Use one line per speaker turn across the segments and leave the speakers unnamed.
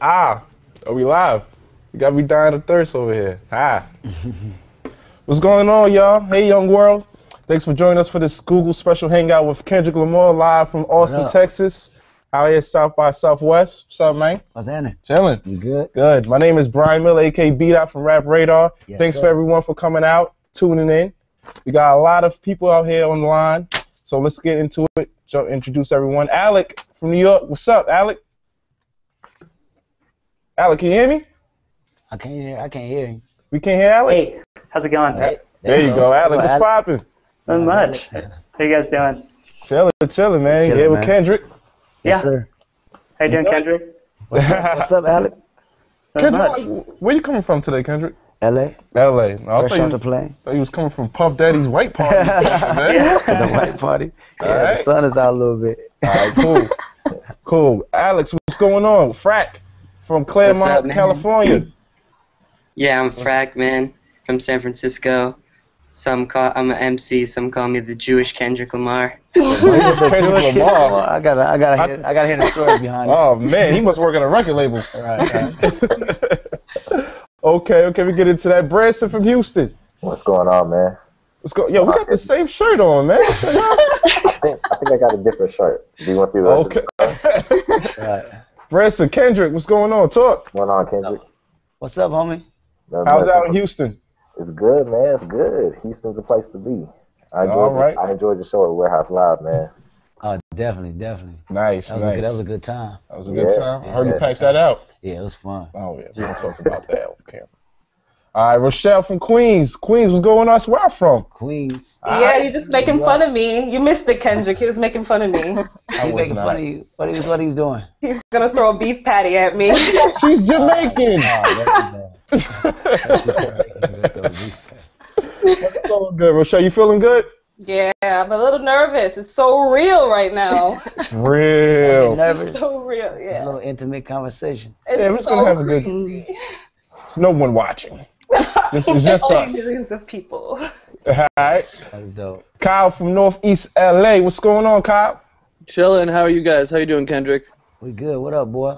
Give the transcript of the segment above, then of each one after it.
Are we live? You got me dying of thirst over here. What's going on, y'all? Hey, young world. Thanks for joining us for this Google special hangout with Kendrick Lamar live from Austin, Texas. Out here South by Southwest. What's up, man?
What's happening?
Chilling.
You good?
Good. My name is Brian Miller, aka B-Dot from Rap Radar.
Yes,
Thanks
sir.
for everyone for coming out, tuning in. We got a lot of people out here on the line, so let's get into it. Introduce everyone. Alec from New York. What's up, Alec? Alec, can you hear me?
I can't hear you.
We can't hear Alec?
Hey, how's it going?
Hey,
There you go, Alec. What's poppin'?
Not much. How you guys doing?
Chilling, man.
Chillin',
Here with
man.
Kendrick.
Yeah.
Yes, sir.
How you doing, Kendrick?
What's up, Alec?
Not much.
Kendrick, where you coming from today, Kendrick?
L.A.
L.A. No, I
Fresh off the plane.
thought you was coming from Puff Daddy's white party. or something, man.
The white party.
All
Yeah,
right.
the sun is out a little bit.
All right, cool. Cool. Alex, what's going on? Frack from
What's
Claremont,
up, man?
California.
Yeah, I'm Frack, man, from San Francisco. I'm an MC. Some call me the Jewish Kendrick Lamar.
Kendrick Lamar.
I gotta hear the story behind it.
Oh, man, he must work at a record label.
Right.
Okay, we get into that. Branson from Houston.
What's going on, man?
Let's go. Yo, we got the same shirt on, man.
I think I got a different shirt. Do you want to see the rest of the shirt?
Right.
Branson, Kendrick, what's going on? Talk.
What's going on, Kendrick?
What's up, homie?
How's it out in Houston?
It's good, man. It's good. Houston's a place to be. I enjoyed the show at Warehouse Live, man.
Oh, definitely.
Nice,
That was a good time.
That was a good time. I heard you
Yeah.
packed that out.
Yeah, it was fun.
Oh, yeah. We're going to talk about that off camera. All right, Rochelle from Queens. Queens, what's going on? That's where I'm from.
Queens.
Yeah, you're just making fun of me. You missed it, Kendrick. He was making fun of me.
He making fun of you. What he's doing?
He's gonna throw a beef patty at me.
She's Jamaican. What's going good, Rochelle? You feeling good?
Yeah, I'm a little nervous. It's so real right now.
It's real.
Nervous.
So real,
It's a
yeah.
little intimate conversation.
It's
Yeah, we're just gonna have a good. There's no one watching. This is just
Only
us.
millions of people.
All right.
That was dope.
Kyle from Northeast LA. What's going on, Kyle?
Chillin'. How are you guys? How you doing, Kendrick?
We good. What up, boy?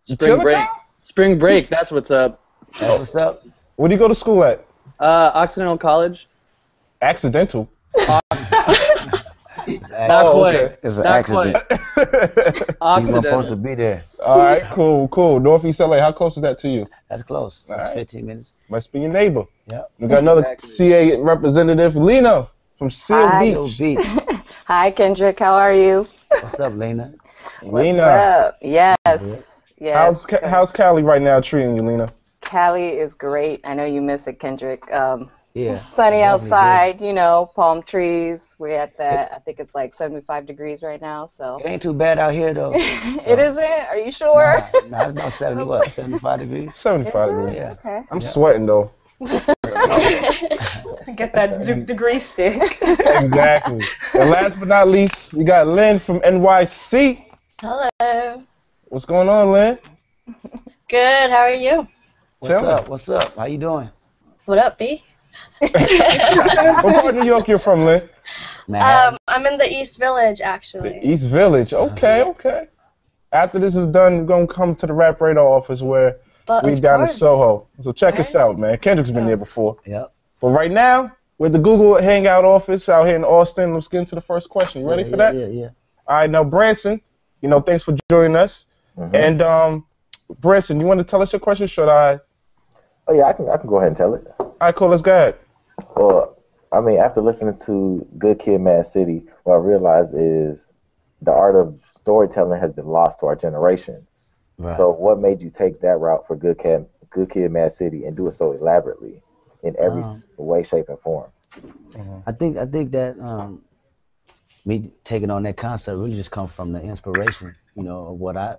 Spring
chillin',
break.
Kyle?
Spring break. That's what's up.
That's what's up?
Where do you go to school at?
Occidental College.
Accidental.
Not
Oh,
quite.
okay.
It's an
Not
accident.
quite.
You weren't supposed to
Occidental.
be there.
All right, cool. Northeast LA. How close is that to you?
That's close. That's
Alright.
15 minutes.
Must be your neighbor.
Yep.
We got another
Exactly.
CA representative, Lena from Seal
Hi.
Yo,
Beach.
beat.
Hi, Kendrick. How are you?
What's up, Lena?
Lena,
What's up? Yes. Yes.
how's Cali right now treating you, Lena?
Cali is great. I know you miss it, Kendrick.
Yeah.
Sunny
definitely
outside, you know, palm trees. We're at that. I think it's like 75 degrees right now. So
It ain't too bad out here, though.
it isn't. Are you sure?
Nah, it's about 75 degrees?
75
Is it?
degrees.
Yeah.
Okay.
I'm sweating though.
Get that degree stick.
Exactly. And last but not least, we got Lynn from NYC.
Hello.
What's going on, Lynn?
Good. How are you?
What's up? How you doing?
What up, B?
What part of New York you're from, Lynn?
I'm in the East Village, actually.
The East Village. Okay. After this is done, we're going to come to the Rap Radar office where
But
we
of
down in
course.
Soho. So check us out, man. Kendrick's been there before.
Yep.
But right now, we're at the Google Hangout office out here in Austin. Let's get into the first question. You ready for that?
Yeah.
All right, now, Branson, thanks for joining us. And, Branson, you want to tell us your question? Should I?
Oh yeah, I can go ahead and tell it.
All right, cool. Let's go ahead.
Well, I mean, after listening to Good Kid, Mad City, what I realized is the art of storytelling has been lost to our generation.
Right.
So, what made you take that route for Good Kid, Mad City, and do it so elaborately in every way, shape, and form?
I think that me taking on that concept really just comes from the inspiration, of what I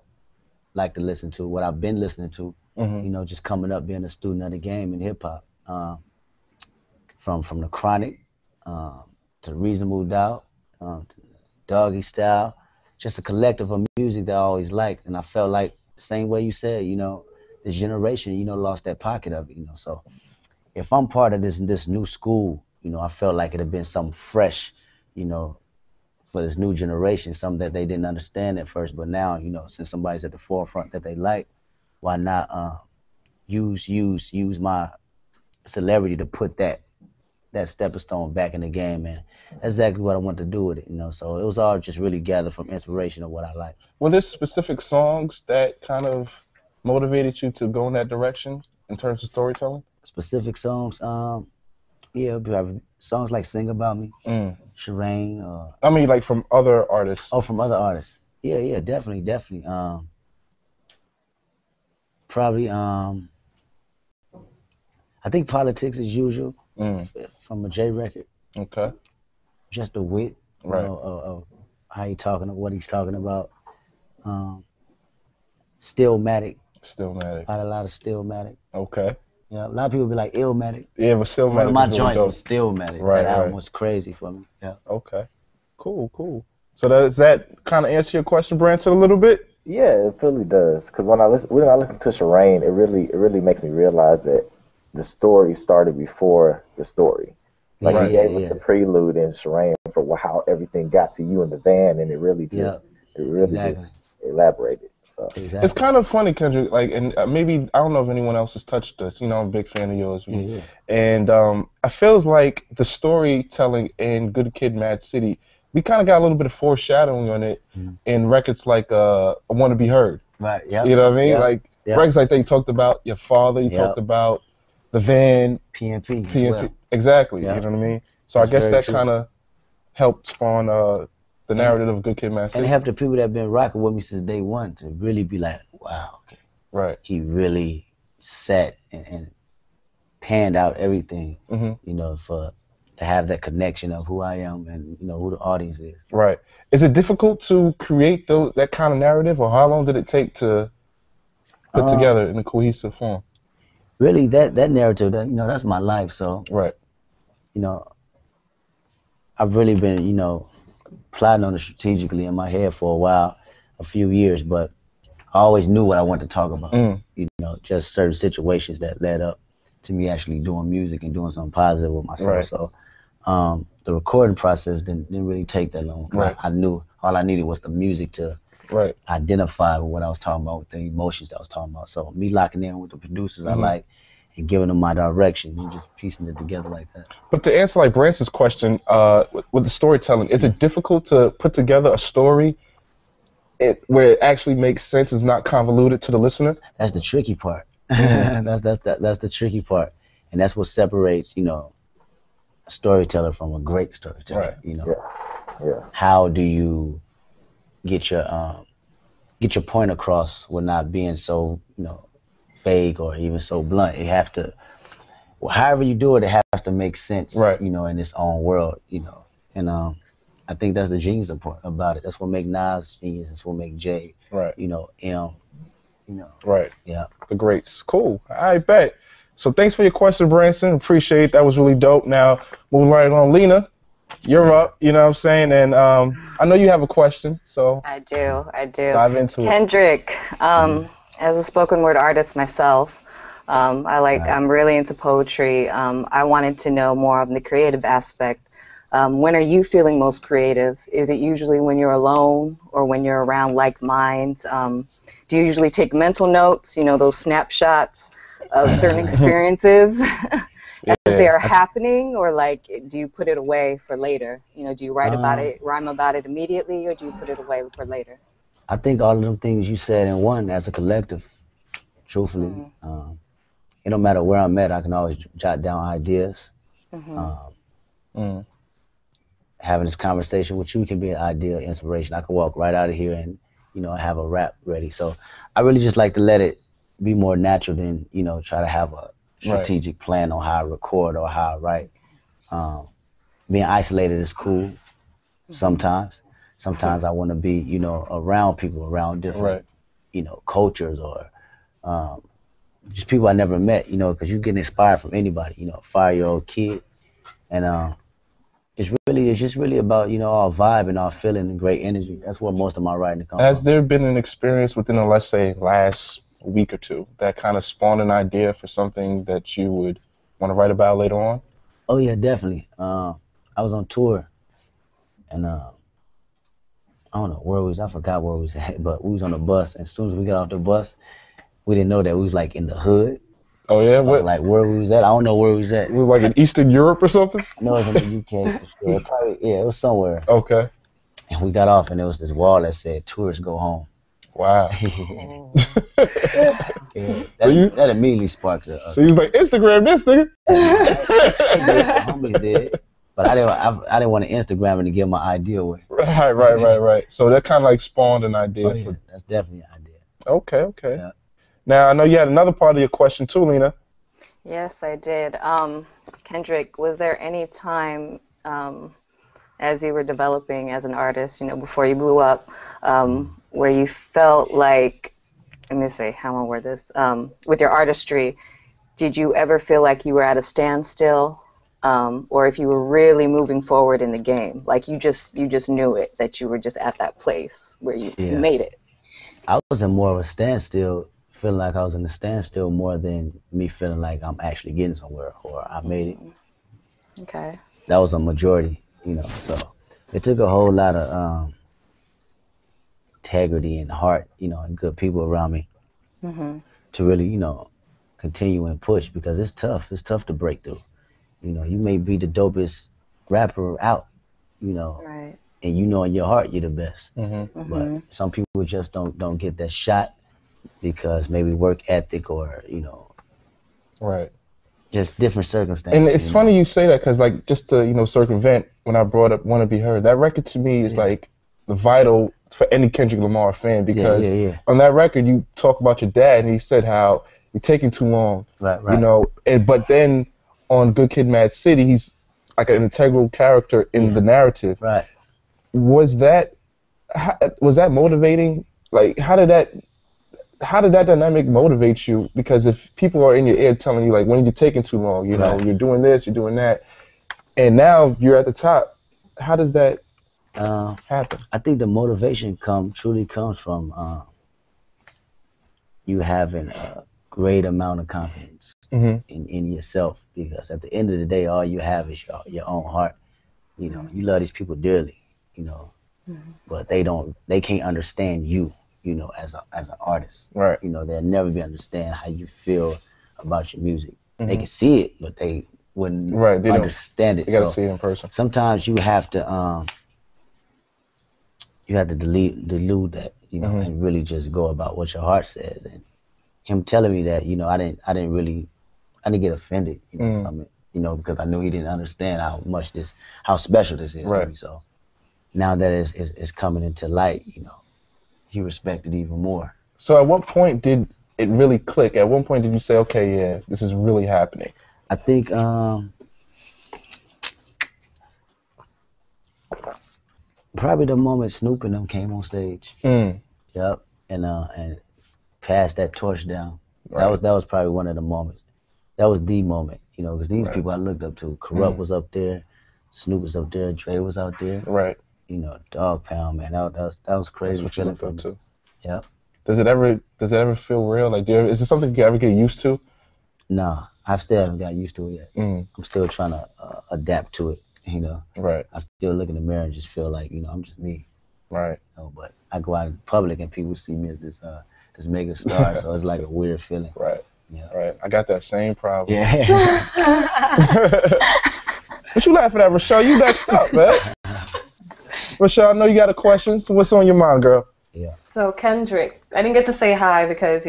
like to listen to, what I've been listening to, just coming up being a student of the game in hip hop. From the Chronic to Reasonable Doubt, to Doggy Style, just a collective of music that I always liked. And I felt like the same way you said, this generation, lost that pocket of it, So if I'm part of this new school, I felt like it'd have been something fresh, for this new generation, something that they didn't understand at first, but now, you know, since somebody's at the forefront that they like, why not use my celebrity to put that stepping stone back in the game, and that's exactly what I want to do with it, you know. So it was all just really gathered from inspiration of what I like.
Were there specific songs that kind of motivated you to go in that direction in terms of storytelling?
Specific songs, yeah, songs like "Sing About Me," Shireen.
I mean, like from other artists.
Oh, from other artists. Yeah, definitely. Probably, I think "Politics as Usual" from a J record.
Okay.
Just the wit,
right?
You know, of how he talking, what he's talking about. Stillmatic.
Stillmatic.
A lot of Stillmatic.
Okay.
Yeah, a lot of people be like Illmatic.
Yeah, but Stillmatic.
One of my
really
joints
dope.
was Stillmatic.
Right,
that album was crazy for me. Yeah.
Okay. Cool. So does that kind of answer your question, Branson, a little bit?
Yeah, it really does. Because when I listen to Shireen, it really makes me realize that the story started before the story. Like he gave us the prelude in Shireen for how everything got to you in the van, and it really just just elaborated. So
it's kind of funny, Kendrick. Like, and maybe I don't know if anyone else has touched this. You know, I'm a big fan of yours, and I feels like the storytelling in Good Kid, Mad City, we kind of got a little bit of foreshadowing on it in records like I Want to Be Heard.
Right. Yeah.
You know what I mean? Like records like that. You talked about your father. You talked about the van.
PNP. Well.
Exactly. You know what I mean? So I guess that kind of helped spawn the narrative of Good Kid, Mad City.
And it helped the people that have been rocking with me since day one to really be like, wow, okay.
Right.
He really sat and panned out everything, you know, to have that connection of who I am and, you know, who the audience is.
Right. Is it difficult to create that kind of narrative, or how long did it take to put together in a cohesive form?
Really, that narrative, you know, that's my life. So, you know, I've really been, you know, plotting on it strategically in my head for a while, a few years, but I always knew what I wanted to talk about. You know, just certain situations that led up to me actually doing music and doing something positive with myself. So the recording process didn't really take that long. I knew all I needed was the music to identify with what I was talking about, with the emotions that I was talking about. So me locking in with the producers I like and giving them my direction and just piecing it together like that.
But to answer like Branson's question, with the storytelling, is it difficult to put together a story where it actually makes sense, is not convoluted to the listener?
That's the tricky part. That's the tricky part. And that's what separates, you know, a storyteller from a great storyteller. You know, how do you get your point across with not being so, you know, vague or even so blunt? It have to, however you do it, it has to make sense, you know, in its own world, you know. And I think that's the genius about it. That's what make Nas genius. That's what make Jay, you know, M, you know. Yeah.
The greats. Cool. I bet. So thanks for your question, Branson. Appreciate it. That was really dope. Now, moving right on, Lena, you're up, you know what I'm saying? And I know you have a question, so.
I do.
Dive into it.
Kendrick, as a spoken word artist myself, I'm really into poetry. I wanted to know more of the creative aspect. When are you feeling most creative? Is it usually when you're alone or when you're around like minds? Do you usually take mental notes, you know, those snapshots of certain experiences as they are happening, or like, do you put it away for later? You know, do you write about it, rhyme about it immediately, or do you put it away for later?
I think all of them things you said in one as a collective, truthfully. It don't matter where I'm at, I can always jot down ideas. Having this conversation with you can be an idea, inspiration. I can walk right out of here and, you know, have a rap ready. So I really just like to let it be more natural than, you know, try to have a strategic plan on how I record or how I write. Being isolated is cool sometimes. Sometimes I want to be, you know, around people, around different, you know, cultures, or just people I never met, you know, because you get inspired from anybody, you know, a 5-year-old kid. And it's just really about, you know, our vibe and our feeling and great energy. That's what most of my writing comes from.
Has there been an experience within the, let's say, last week or two that kind of spawned an idea for something that you would want to write about later on?
Oh yeah, definitely. I was on tour, and I don't know where we was. I forgot where we was at, but we was on the bus. And as soon as we got off the bus, we didn't know that we was like in the hood.
Oh yeah, what?
Like where we was at. I don't know where we was at.
We was like in Eastern Europe or something.
No, it was in the UK for sure. Probably, yeah, it was somewhere.
Okay.
And we got off, and there was this wall that said "Tourists go home."
Wow.
Yeah, that immediately sparked it.
So he was like, Instagram this nigga.
Homies did, but I didn't want to Instagram it to give my idea away.
Right. So that kind of like spawned an idea.
Oh, yeah. That's definitely an idea.
Okay.
Yeah.
Now I know you had another part of your question too, Lena.
Yes, I did. Kendrick, was there any time as you were developing as an artist, before you blew up, where you felt like, let me see, how am I gonna word this? With your artistry, did you ever feel like you were at a standstill, or if you were really moving forward in the game, like you just knew it, that you were just at that place where you made it?
I was in more of a standstill, feeling like I was in a standstill more than me feeling like I'm actually getting somewhere or I made it.
Okay.
That was a majority, so it took a whole lot of integrity and heart, and good people around me to really, continue and push, because it's tough. It's tough to break through. You may be the dopest rapper out,
right.
and in your heart you're the best. But some people just don't get that shot because maybe work ethic or,
right.
just different circumstances.
And it's funny you say that, because like just to circumvent when I brought up "Wanna Be Heard," that record to me is like vital for any Kendrick Lamar fan, because on that record you talk about your dad and he said how you're taking too long,
right.
But then on Good Kid, Mad City, he's like an integral character in the narrative.
Right.
Was that motivating? Like how did that dynamic motivate you? Because if people are in your ear telling you like, when you're taking too long, you're doing this, you're doing that, and now you're at the top, how does that happen?
I think the motivation truly comes from you having a great amount of confidence in yourself, because at the end of the day, all you have is your own heart. You love these people dearly, but they can't understand you, as an artist.
Right.
They'll never be understand how you feel about your music. They can see it, but they wouldn't understand it.
You gotta see it in person.
Sometimes you have to delude that, and really just go about what your heart says. And him telling me that, I didn't get offended, from it, because I knew he didn't understand how special this is to me. So now that it's coming into light, he respected even more.
So at what point did it really click? At what point did you say, okay, yeah, this is really happening?
I think probably the moment Snoop and them came on stage. Yep, and passed that torch down. Right. That was probably one of the moments. That was the moment, because these people I looked up to. Corrupt was up there, Snoop was up there, Dre was out there.
Right.
Dog Pound, man, that was crazy.
That's what you looked up to.
Yep.
Does it ever feel real? Like, is it something you ever get used to?
No, I still haven't got used to it yet. I'm still trying to adapt to it.
Right.
I still look in the mirror and just feel like, I'm just me.
Right.
But I go out in public and people see me as this mega star, so it's like a weird feeling.
Right.
Yeah.
Right. I got that same problem.
Yeah.
What you laughing at, Rochelle? You next up, man. Rochelle, I know you got a question. So what's on your mind, girl?
Yeah.
So Kendrick, I didn't get to say hi because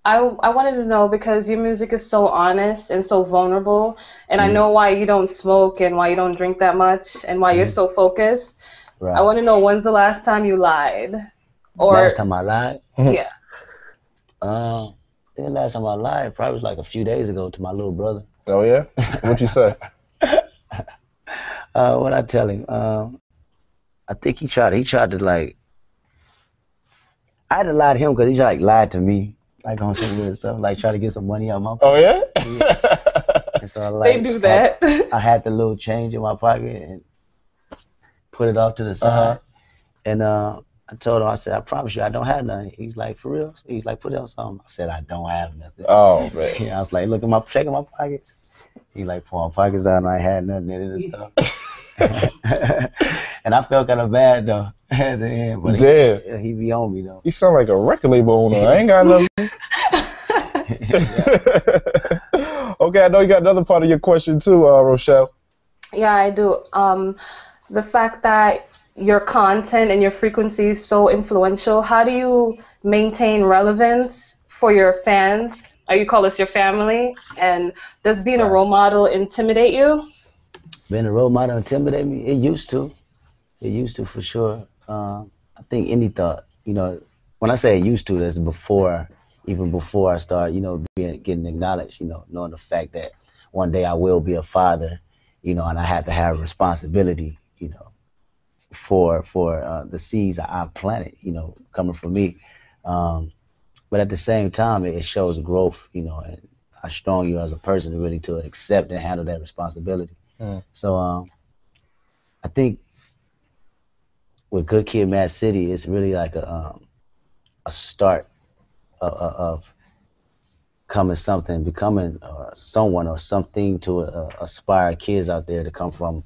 I wanted to know, because your music is so honest and so vulnerable, and I know why you don't smoke and why you don't drink that much and why you're so focused. Right. I want to know, when's the last time you lied? Or
last time I lied?
Yeah.
I think the last time I lied probably was like a few days ago to my little brother.
Oh yeah? What'd you say?
What I tell him? I think he tried to like. I had to lie to him because he lied to me. Like on some weird stuff, like try to get some money out of my pocket.
Oh yeah?
And so
they do that.
I had the little change in my pocket and put it off to the side. And I told him, I said, I promise you I don't have nothing. He's like, for real? He's like, put it on something. I said, I don't have nothing.
Oh man.
I was like, checking my pockets. He like pulled my pockets out and I had nothing in it and stuff. And I felt kind of bad though at the end, but he be on me though.
You sound like a record label owner. I ain't got nothing. Okay, I know you got another part of your question too, Rochelle.
Yeah, I do. The fact that your content and your frequency is so influential, how do you maintain relevance for your fans? You call this your family? And does being a role model intimidate you?
Being a role model intimidate me? It used to. It used to, for sure. I think any thought, you know, when I say it used to, that's before, even before I start, you know, getting acknowledged, you know, knowing the fact that one day I will be a father, you know, and I have to have responsibility, you know, for the seeds I planted, you know, coming from me. But at the same time, it shows growth, you know, and how strong you are as a person really to accept and handle that responsibility. So I think with Good Kid, Mad City, it's really like a start of becoming someone or something to aspire kids out there to come from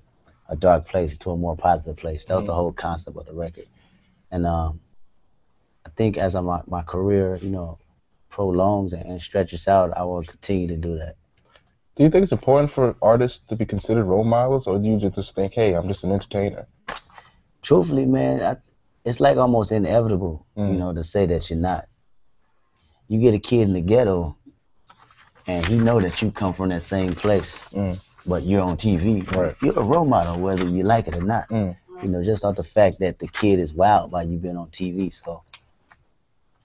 a dark place to a more positive place. That was the whole concept of the record. And I think as my career, you know, prolongs and stretches out, I will continue to do that.
Do you think it's important for artists to be considered role models, or do you just think, hey, I'm just an entertainer?
Truthfully, man, it's like almost inevitable, you know, to say that you're not. You get a kid in the ghetto, and he know that you come from that same place, but you're on TV.
Right.
You're a role model, whether you like it or not. You know, just off the fact that the kid is wild by you being on TV. So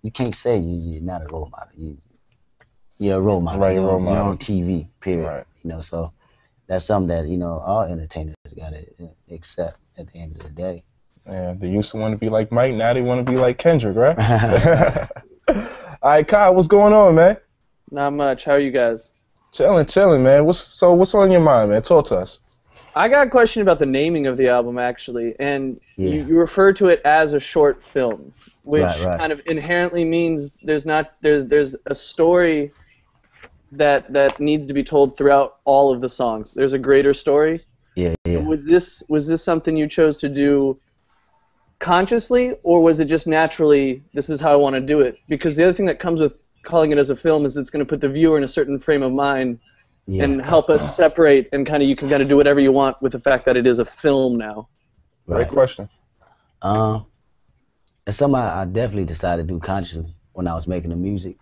you can't say you're not a role model. You're a role model.
Right,
you're
role model.
on TV, period.
Right.
You know, so that's something that, you know, all entertainers got to accept at the end of the day.
Yeah, they used to want to be like Mike, now they want to be like Kendrick, right? All right, Kyle, what's going on, man?
Not much. How are you guys?
Chilling, man. What's on your mind, man? Talk to us.
I got a question about the naming of the album, actually, and you refer to it as a short film, which kind of inherently means there's a story that needs to be told throughout all of the songs. There's a greater story.
Yeah.
Was this something you chose to do consciously, or was it just naturally, this is how I want to do it? Because the other thing that comes with calling it as a film is it's going to put the viewer in a certain frame of mind and help us separate, and you can kind of do whatever you want with the fact that it is a film now.
Great question.
It's something I definitely decided to do consciously when I was making the music.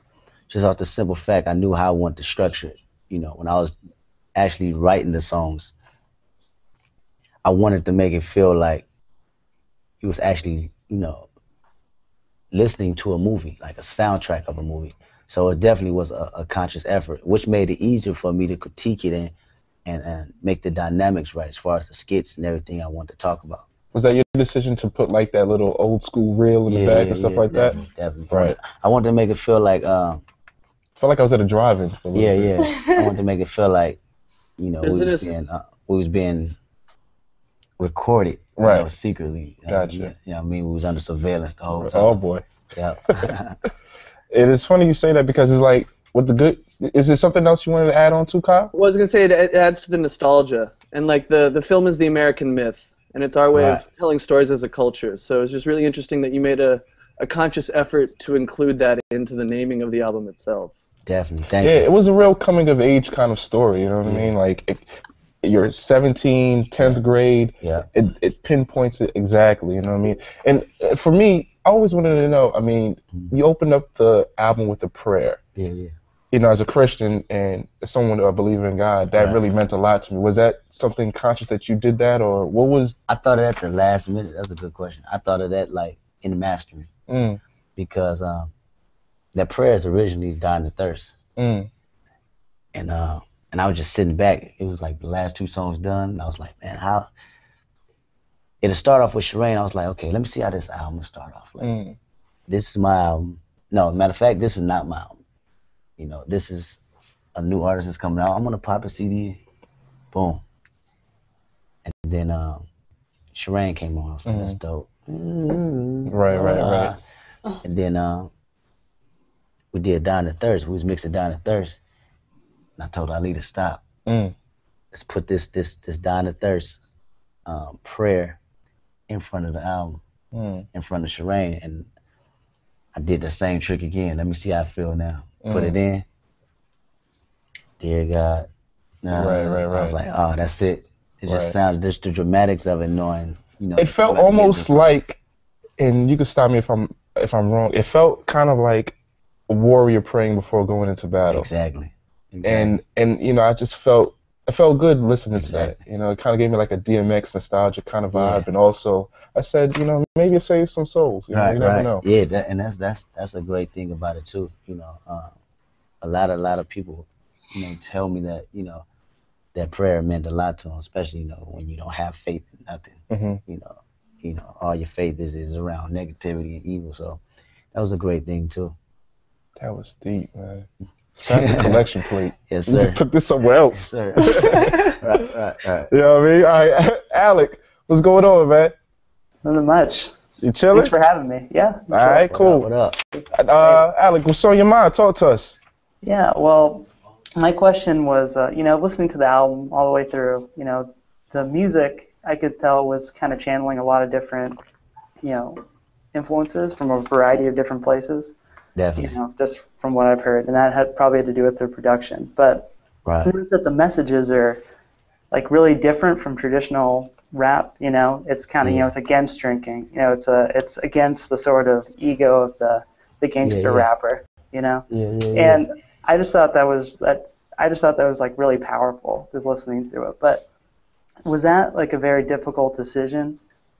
Just off the simple fact I knew how I wanted to structure it. You know, when I was actually writing the songs, I wanted to make it feel like it was actually, you know, listening to a movie, like a soundtrack of a movie. So it definitely was a conscious effort, which made it easier for me to critique it and make the dynamics right as far as the skits and everything I want to talk about.
Was that your decision to put like that little old school reel in the back and stuff like
definitely,
that?
Definitely.
Right.
I wanted to make it feel like
I felt like I was at a drive-in for a little bit.
I wanted to make it feel like, you know, we was being recorded,
right,
you know, secretly.
Gotcha.
You know, I mean, we was under surveillance the whole time.
Oh boy.
Yeah.
It is funny you say that, because it's like, with the good, is there something else you wanted to add on to, Kyle?
Well, I was going to say it adds to the nostalgia. And like the film is the American myth, and it's our way of telling stories as a culture. So it's just really interesting that you made a conscious effort to include that into the naming of the album itself.
Definitely. Thank you.
Yeah, it was a real coming of age kind of story, you know what I mean? Like, you're 17, 10th grade, it pinpoints it exactly, you know what I mean? And for me, I always wanted to know, I mean, you opened up the album with a prayer.
Yeah.
You know, as a Christian and as someone who believes in God, that really meant a lot to me. Was that something conscious that you did that, or what was?
I thought of that at the last minute. That's a good question. I thought of that like in mastering, because that prayer is originally Dying to Thirst, and I was just sitting back. It was like the last two songs done, and I was like, man, how? It'll start off with Shireen. I was like, okay, let me see how this album will start off. Like, this is my album. No, matter of fact, this is not my album. You know, this is a new artist that's coming out. I'm gonna pop a CD, boom. And then Shireen came on. That's dope.
Right.
And then we did Dying to Thirst. We was mixing Dying to Thirst. And I told Ali to stop. Let's put this Dying to Thirst prayer in front of the album, in front of Shireen, and I did the same trick again. Let me see how I feel now. Put it in. Dear God.
Right.
I was like, oh, that's it. It just sounds, just the dramatics of it, knowing, you know.
It felt almost like, and you can stop me if I'm wrong. It felt kind of like a warrior praying before going into battle.
Exactly.
And you know, it felt good listening to that. You know, it kind of gave me like a DMX nostalgia kind of vibe, and also I said, you know, maybe it saves some souls. You know, you never know.
Yeah, that's a great thing about it too. You know, a lot of people, you know, tell me that, you know, that prayer meant a lot to them, especially, you know, when you don't have faith in nothing. You know, all your faith is around negativity and evil. So that was a great thing too.
That was deep, man. That's a collection plate.
Yes, sir.
You just took this somewhere else.
Yes, sir. right.
You know what I mean? All right, Alec, what's going on, man?
Nothing much.
You chilling?
Thanks for having me. Yeah.
All right, cool.
What up?
Alec, what's on your mind? Talk to us.
Yeah, well, my question was, you know, listening to the album all the way through, you know, the music, I could tell, was kind of channeling a lot of different, you know, influences from a variety of different places.
Definitely.
You know, just from what I've heard. And that probably had to do with the production. But I noticed that the messages are, like, really different from traditional rap. You know, it's kind of, you know, it's against drinking. You know, it's against the sort of ego of the gangster rapper, you know? And I just thought that was like really powerful, just listening through it. But was that like a very difficult decision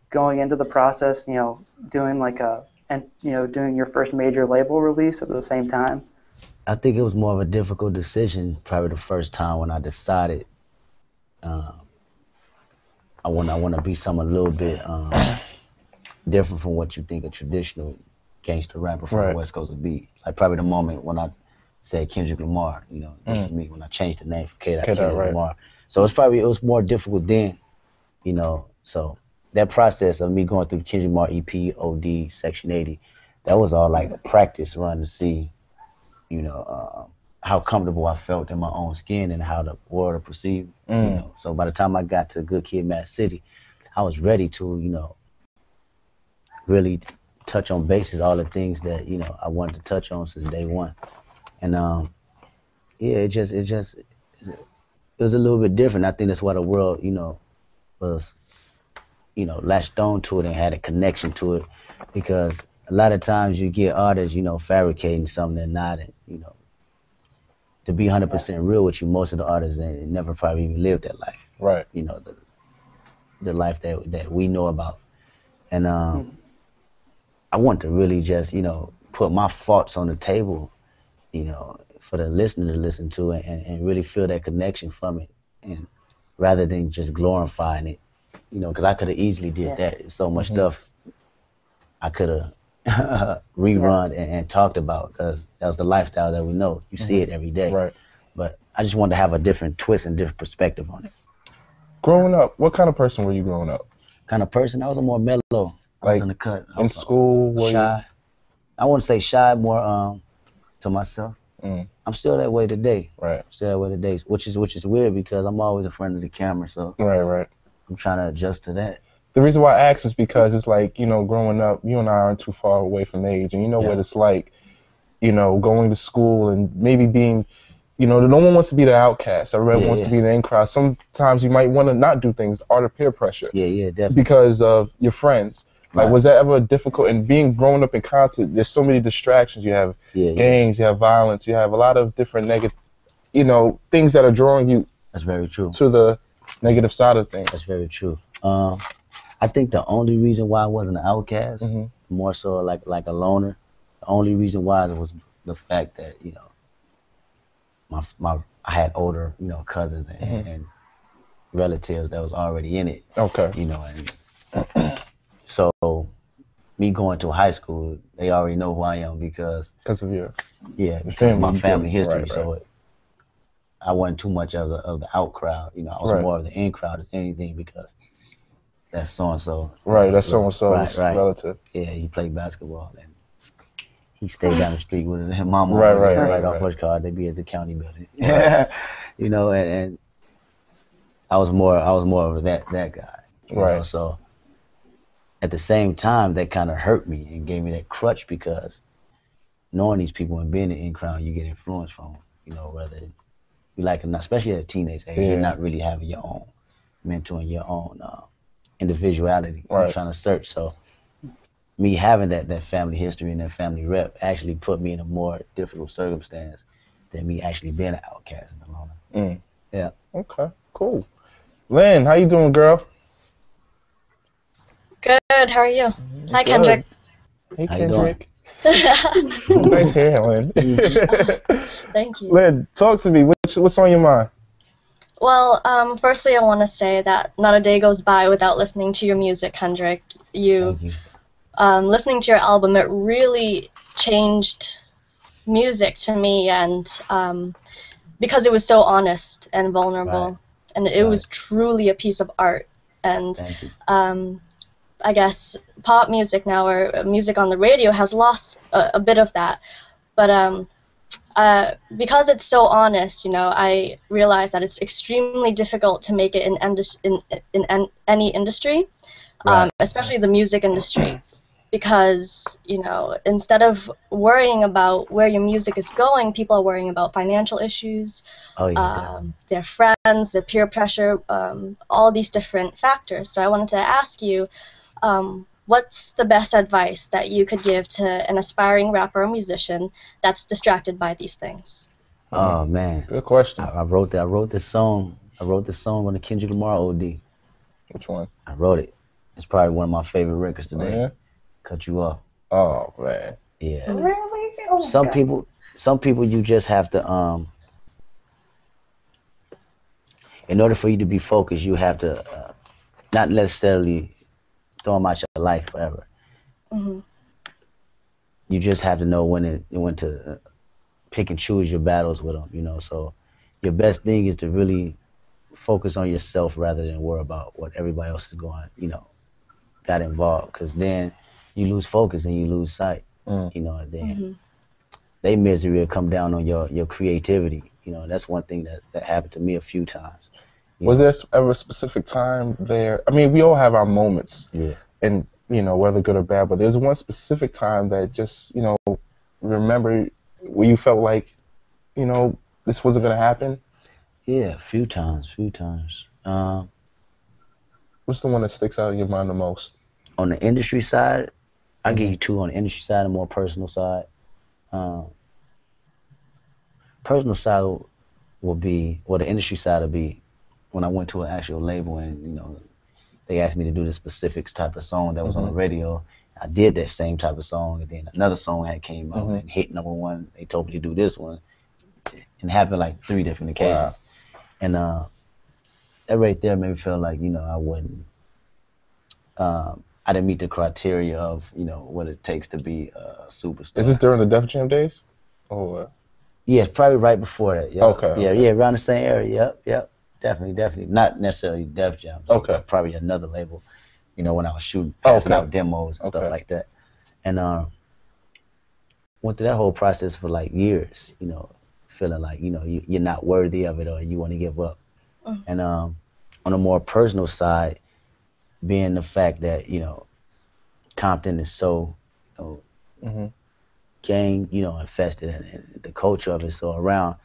going into the process, you know, doing doing your first major label release at the same time?
I think it was more of a difficult decision probably the first time when I decided I want to be something a little bit different from what you think a traditional gangster rapper from the West Coast would be. Like probably the moment when I said Kendrick Lamar, you know, this is me, when I changed the name from Kendrick Lamar. So it was more difficult then, you know. So that process of me going through Kendrick Lamar EP, OD, Section 80, that was all like a practice run to see, you know, how comfortable I felt in my own skin and how the world perceived, you know. So by the time I got to Good Kid, Mad City, I was ready to, you know, really touch on bases, all the things that, you know, I wanted to touch on since day one. And it was a little bit different. I think that's why the world, you know, was, you know, latched on to it and had a connection to it, because a lot of times you get artists, you know, fabricating something they're not, and, you know, to be 100% real with you, most of the artists they never probably even lived that life.
Right.
You know, the life that we know about. And I want to really just, you know, put my thoughts on the table, you know, for the listener to listen to it and really feel that connection from it, and rather than just glorifying it, you know, because I could have easily did that. So much stuff I could have rerun and talked about, because that was the lifestyle that we know. You see it every day.
Right.
But I just wanted to have a different twist and different perspective on it.
Growing up, what kind of person were you growing up?
Kind of person? I was a more mellow. I was in the cut.
In school?
Shy. I wouldn't say shy, more to myself. I'm still that way today.
Right.
Still that way today, which is weird because I'm always in front of the camera, so
right.
I'm trying to adjust to that.
The reason why I ask is because it's like, you know, growing up, you and I aren't too far away from age, and you know what it's like, you know, going to school and maybe being, you know, no one wants to be the outcast. Everybody wants to be the in crowd. Sometimes you might want to not do things, art of peer pressure.
Yeah, definitely.
Because of your friends. Like, was that ever difficult? And being grown up in Compton, there's so many distractions. You have gangs, you have violence, you have a lot of different negative, you know, things that are drawing you.
That's very true.
To the negative side of things.
That's very true. I think the only reason why I wasn't an outcast, more so like a loner, the only reason why was the fact that, you know, I had older, you know, cousins and relatives that was already in it.
Okay.
You know, and so me going to high school, they already know who I am because
of your
because of my family history.
Right.
So I wasn't too much of the out crowd. You know, I was more of the in crowd than anything, because that's so and so.
Right, that's so and so's relative.
Yeah, he played basketball and he stayed down the street with his mama.
Right
off his car. They be at the county building. You know, and I was more of that guy. You know, so at the same time, that kind of hurt me and gave me that crutch, because knowing these people and being in crowd, you get influenced from, you know, whether you like it or not, especially at a teenage age, you're not really having your own mentor and your own individuality. You're trying to search. So me having that family history and that family rep actually put me in a more difficult circumstance than me actually being an outcast in the loner. Yeah.
Okay, cool. Lynn, how you doing, girl?
Good, how are you? Hi, Kendrick.
Hey, Kendrick. Nice hair, Lynn.
Thank you.
Lynn, talk to me. What's on your mind?
Well, firstly, I want to say that not a day goes by without listening to your music, Kendrick. Listening to your album, it really changed music to me, and because it was so honest and vulnerable, and it was truly a piece of art. And I guess pop music now, or music on the radio, has lost a bit of that. But because it's so honest, you know, I realize that it's extremely difficult to make it in any industry, especially the music industry. Because, you know, instead of worrying about where your music is going, people are worrying about financial issues, their friends, their peer pressure, all these different factors. So I wanted to ask you, what's the best advice that you could give to an aspiring rapper or musician that's distracted by these things?
Oh man,
good question.
I wrote this song on the Kendrick Lamar OD.
Which one?
I wrote it. It's probably one of my favorite records today.
Oh, yeah?
Cut You Off.
Oh man.
Yeah.
Really? Oh,
some people you just have to in order for you to be focused, you have to not necessarily throw them out your life forever. You just have to know when to pick and choose your battles with them, you know. So your best thing is to really focus on yourself rather than worry about what everybody else is going, you know, got involved, because then you lose focus and you lose sight, you know, and then they misery will come down on your creativity. You know, that's one thing that happened to me a few times.
Was there ever a specific time there? I mean, we all have our moments, and you know, whether good or bad. But there's one specific time that just, you know, remember where you felt like, you know, this wasn't gonna happen.
Yeah, a few times.
What's the one that sticks out in your mind the most?
On the industry side, I'll give you two on the industry side and more personal side. Personal side will be, or the industry side will be, when I went to an actual label and, you know, they asked me to do the specific type of song that was on the radio. I did that same type of song, and then another song had came out and hit #1. They told me to do this one. And it happened like 3 different occasions. And that right there made me feel like, you know, I wouldn't, I didn't meet the criteria of, you know, what it takes to be a superstar.
Is this during the Def Jam days? Or
yeah, it's probably right before that. Yep.
Okay.
Yeah, around the same area. Yep. Definitely. Not necessarily Def Jam.
Okay.
Probably another label, you know, when I was shooting, passing out demos and stuff like that. And went through that whole process for like years, you know, feeling like, you know, you're not worthy of it or you want to give up. And on a more personal side, being the fact that, you know, Compton is so, you know, gang, you know, infested, and the culture of it so around,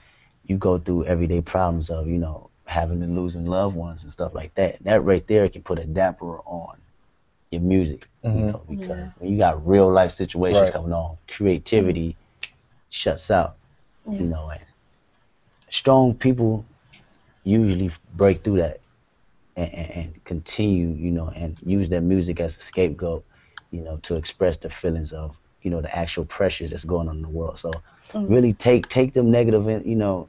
you go through everyday problems of, you know, having and losing loved ones and stuff like that. That right there can put a damper on your music, you know, because when you got real life situations coming on, creativity shuts out, you know, and strong people usually break through that and continue, you know, and use their music as a scapegoat, you know, to express their feelings of, you know, the actual pressures that's going on in the world. So really take them negative, you know,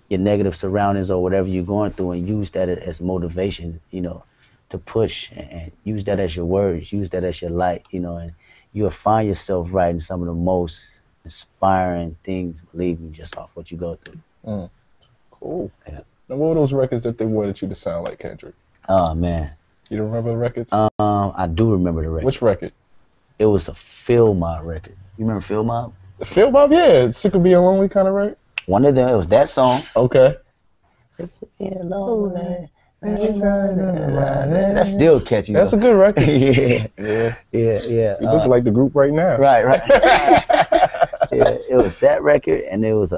your negative surroundings or whatever you're going through, and use that as motivation, you know, to push, and use that as your words, use that as your light, you know, and you'll find yourself writing some of the most inspiring things, believe me, just off what you go through.
Cool. Yeah. And what were those records that they wanted you to sound like Kendrick?
Oh man.
You don't remember the records?
I do remember the record.
Which record?
It was a Phil Mob record. You remember Phil Mob?
Phil Mob, yeah. Sick of Being Lonely kind of, right?
One of them, it was that song.
Okay.
Sick of being lonely. That's still catchy.
That's a good record.
Yeah.
Yeah.
Yeah.
You look like the group right now.
Right. Yeah, it was that record, and it was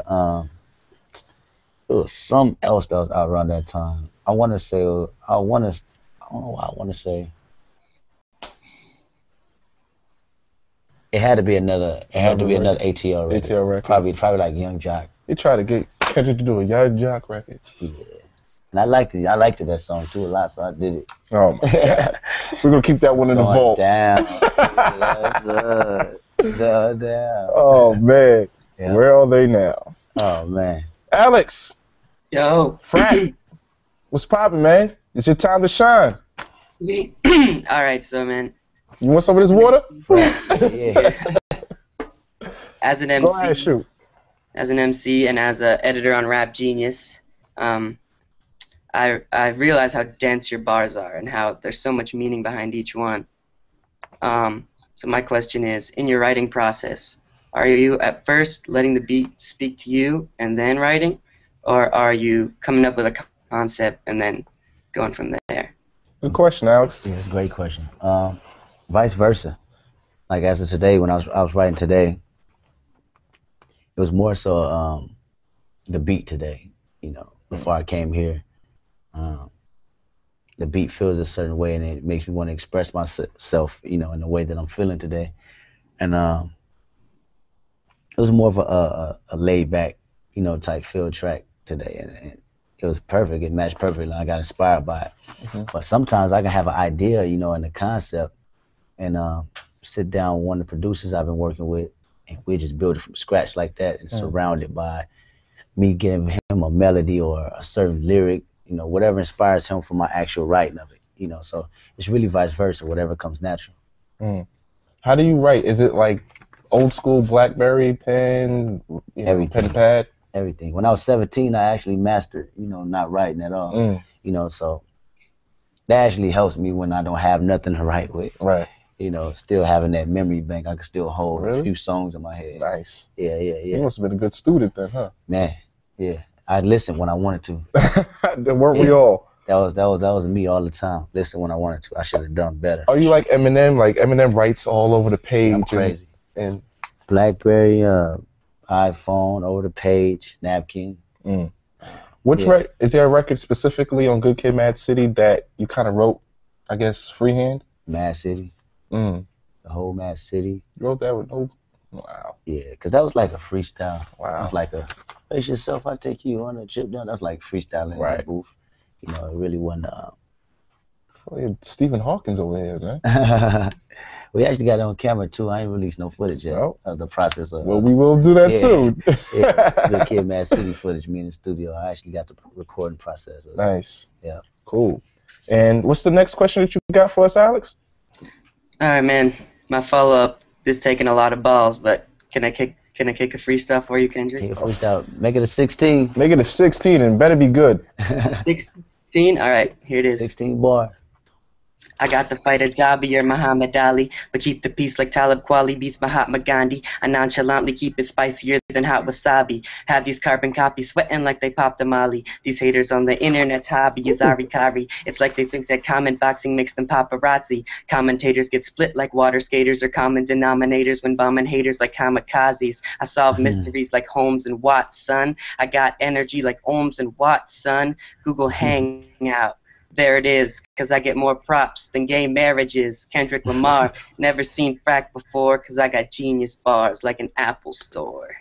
something else that was out around that time. I don't know why I want to say. It had to be another ATL record.
ATL record.
Probably like Young Jock.
They tried to get Kendrick to do a Young Jock record.
Yeah. And I liked it, that song too a lot, so I did it.
Oh my God. We're gonna keep that one in the vault.
Down. Down.
Oh man.
Yeah.
Where are they now?
Oh man.
Alex.
Yo.
Frank. What's poppin', man? It's your time to shine.
All right, so man.
You want some of this water?
Yeah.
As an MC,
go ahead, shoot.
As an MC and as an editor on Rap Genius, I realize how dense your bars are and how there's so much meaning behind each one. So my question is, in your writing process, are you at first letting the beat speak to you and then writing, or are you coming up with a concept and then going from there?
Good question, Alex.
Yeah, it's a great question. Vice versa. Like as of today, when I was writing today, it was more so the beat today. You know, before I came here, the beat feels a certain way, and it makes me want to express myself, you know, in the way that I'm feeling today. And it was more of a laid back, you know, type feel track today, and it was perfect. It matched perfectly. I got inspired by it. Mm-hmm. But sometimes I can have an idea, you know, and a concept, and sit down with one of the producers I've been working with, and we just build it from scratch like that, and surrounded by me giving him a melody or a certain lyric, you know, whatever inspires him from my actual writing of it, you know. So it's really vice versa, whatever comes natural.
How do you write? Is it like old school BlackBerry pen,
everything,
pen and pad?
Everything. When I was 17, I actually mastered, you know, not writing at all. You know, so that actually helps me when I don't have nothing to write with.
Right.
You know, still having that memory bank, I can still hold a few songs in my head.
Nice.
Yeah.
You must have been a good student then, huh?
Man, yeah. I listened when I wanted to.
Weren't we all?
That was me all the time. Listen when I wanted to. I should have done better.
Are you like Eminem? Like Eminem writes all over the page.
I'm crazy.
And
BlackBerry, iPhone, over the page, napkin.
Is there a record specifically on Good Kid, Mad City that you kind of wrote, I guess, freehand?
Mad City. The whole Mad City.
You wrote that with no... Wow.
Yeah, because that was like a freestyle.
Wow.
It was like a, face yourself, I take you on a trip down. That's like freestyling in the booth. You know, it really wasn't...
Stephen Hawkins over here, man.
We actually got it on camera too. I ain't released no footage yet of the process of...
Well, we will do that soon.
Good Kid, Mad City footage, me in the studio. I actually got the recording process of it.
Nice.
Yeah.
Cool. And what's the next question that you got for us, Alex?
All right, man. My follow-up is taking a lot of balls, but can I kick a freestyle for you, Kendrick?
Kick a freestyle. Make it a 16.
Make it a 16 and better be good.
16? All right, here it is.
16 bars.
I got the fight of Dhabi or Muhammad Ali, but keep the peace like Talib Kweli beats Mahatma Gandhi. I nonchalantly keep it spicier than hot wasabi. Have these carbon copies sweating like they popped a molly. These haters on the internet's hobby use Arikari. It's like they think that comment boxing makes them paparazzi. Commentators get split like water skaters or common denominators when bombing haters like kamikazes. I solve mysteries like Holmes and Watts, son. I got energy like Ohms and Watts, son. Google Hangout. There it is, because I get more props than gay marriages. Kendrick Lamar, never seen frack before, because I got genius bars like an Apple store.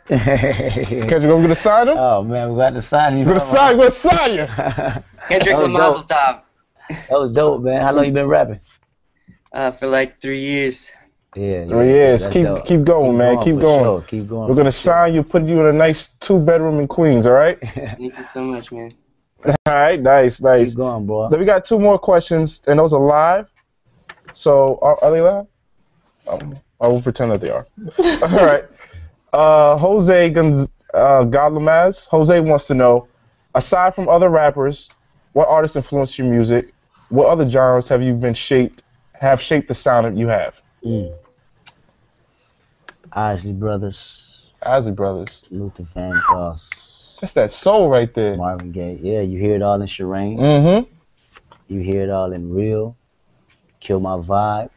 Kendrick, we gonna sign him?
Oh, man, we got to sign you.
We're gonna sign you.
Kendrick Lamar's top.
That was dope, man. How long you been rapping?
For like 3 years.
Yeah,
3 years. Keep going, man. Keep going.
Sure. Keep going.
We're gonna sign you, put you in a nice 2-bedroom in Queens, all right?
Thank you so much, man.
All right, nice.
Keep going, bro.
Then we got 2 more questions, and those are live. So, are they live? I will pretend that they are. All right. Jose Godlamaz. Jose wants to know, aside from other rappers, what artists influenced your music? What other genres have shaped the sound that you have?
Isley Brothers.
Isley Brothers.
Luther Vandross.
That's that soul right there.
Marvin Gaye. Yeah, you hear it all in Shireen.
Mm-hmm.
You hear it all in Real. Kill My Vibe.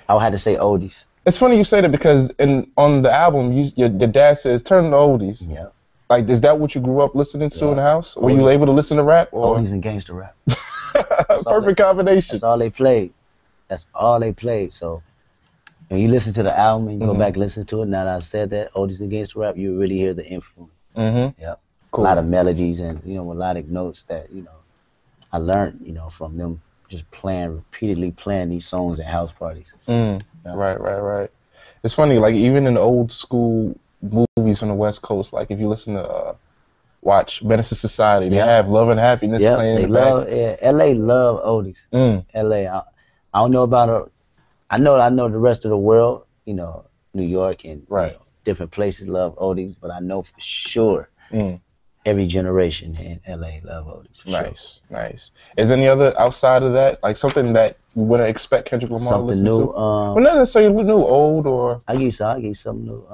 I had to say oldies.
It's funny you say that because on the album, your dad says turn to oldies.
Yeah.
Like, is that what you grew up listening to in the house? Were you able to listen to rap? Or?
Oldies and gangster rap.
Perfect combination.
That's all they played. That's all they played. So when you listen to the album and you go back and listen to it, now that I said that, oldies and gangster rap, you really hear the influence.
Mm-hmm.
Yeah.
Cool.
A lot of melodies and, melodic notes that, I learned, from them just repeatedly playing these songs at house parties.
Yeah. Right. It's funny, like even in old school movies from the West Coast, like if you listen to watch Menace to Society, they have Love and Happiness playing in the back.
Yeah, LA love oldies. LA, I don't know about I know the rest of the world, New York and different places love oldies, but I know for sure every generation in LA love oldies.
Nice. Is any other outside of that, like something that you wouldn't expect Kendrick Lamar to listen
new,
to? Well, not necessarily new, old, or
I give you something new.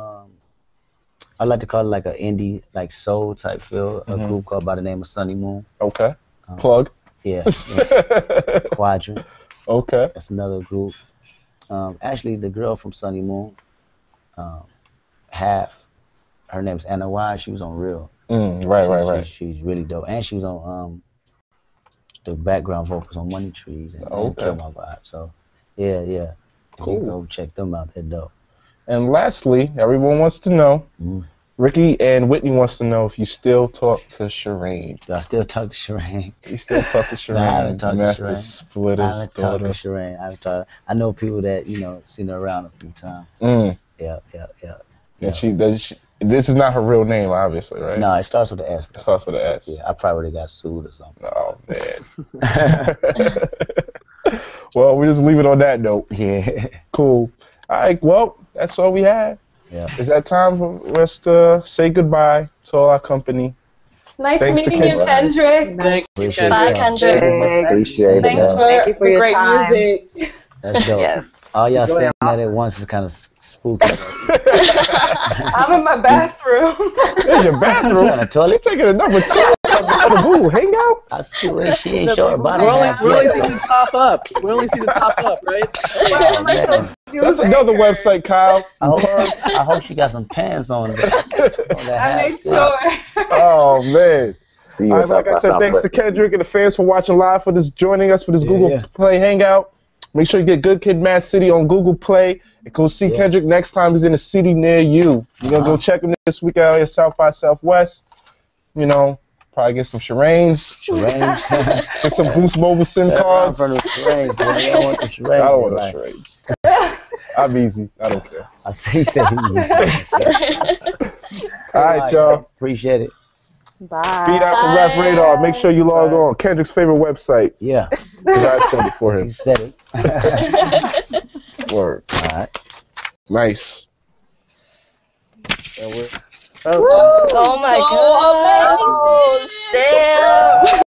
I like to call it like an indie, like soul type feel. A group called by the name of Sunny Moon.
Okay. Plug.
Yeah. Quadrant.
Okay.
That's another group. Actually, the girl from Sunny Moon, her name's Anna Y. She was on Real.
Right.
She's really dope, and she was on the background vocals on Money Trees and Kill My Vibe. So, yeah. Cool. You go check them out. They're dope.
And lastly, everyone wants to know. Ricky and Whitney wants to know if you still talk to Shireen.
Do I still talk to Shireen?
You still talk to Shireen?
No, I haven't talked
Master
to Shireen.
Splitter's
I haven't talked to Shireen. I know people that seen her around a few times. Yeah.
And this is not her real name, obviously, right?
No, it starts with an S.
It starts with an S.
Yeah, I probably got sued or something.
Oh man. Well, we just leave it on that note.
Yeah.
Cool. All right. Well, that's all we had.
Yeah.
Is that time for us to say goodbye to all our company?
Nice meeting you, Kendrick.
Thanks.
Bye, Kendrick.
Appreciate it.
Thanks
Thank you for your
great
time.
music.
That's dope.
Yes.
All y'all saying that at once is kind of spooky.
I'm in my bathroom.
There's your bathroom.
On the toilet?
She's taking a number 2 on the Google Hangout.
I see where she ain't showing body.
We only see the top up. We only see the top up, right?
That's another website, Kyle.
I hope she got some pants on.
I made sure.
Oh man.
See you
All right, like I said, thanks to Kendrick and the fans for watching live, for joining us for this Google Play Hangout. Make sure you get Good Kid, Mad City on Google Play and go see Kendrick next time he's in a city near you. You're going to go check him this week out here, South by Southwest. Probably get some Shireen's. Get some Boost Mobile SIM cards. I don't want the Shireen's. I'm easy. I don't care.
I say he said he was.
All right, y'all.
Appreciate it.
Bye.
Beat out for Rap Radar. Make sure you log on. Kendrick's favorite website.
Yeah.
Because I said it for him.
He said it.
Word.
All right.
Nice.
Oh my god. Damn.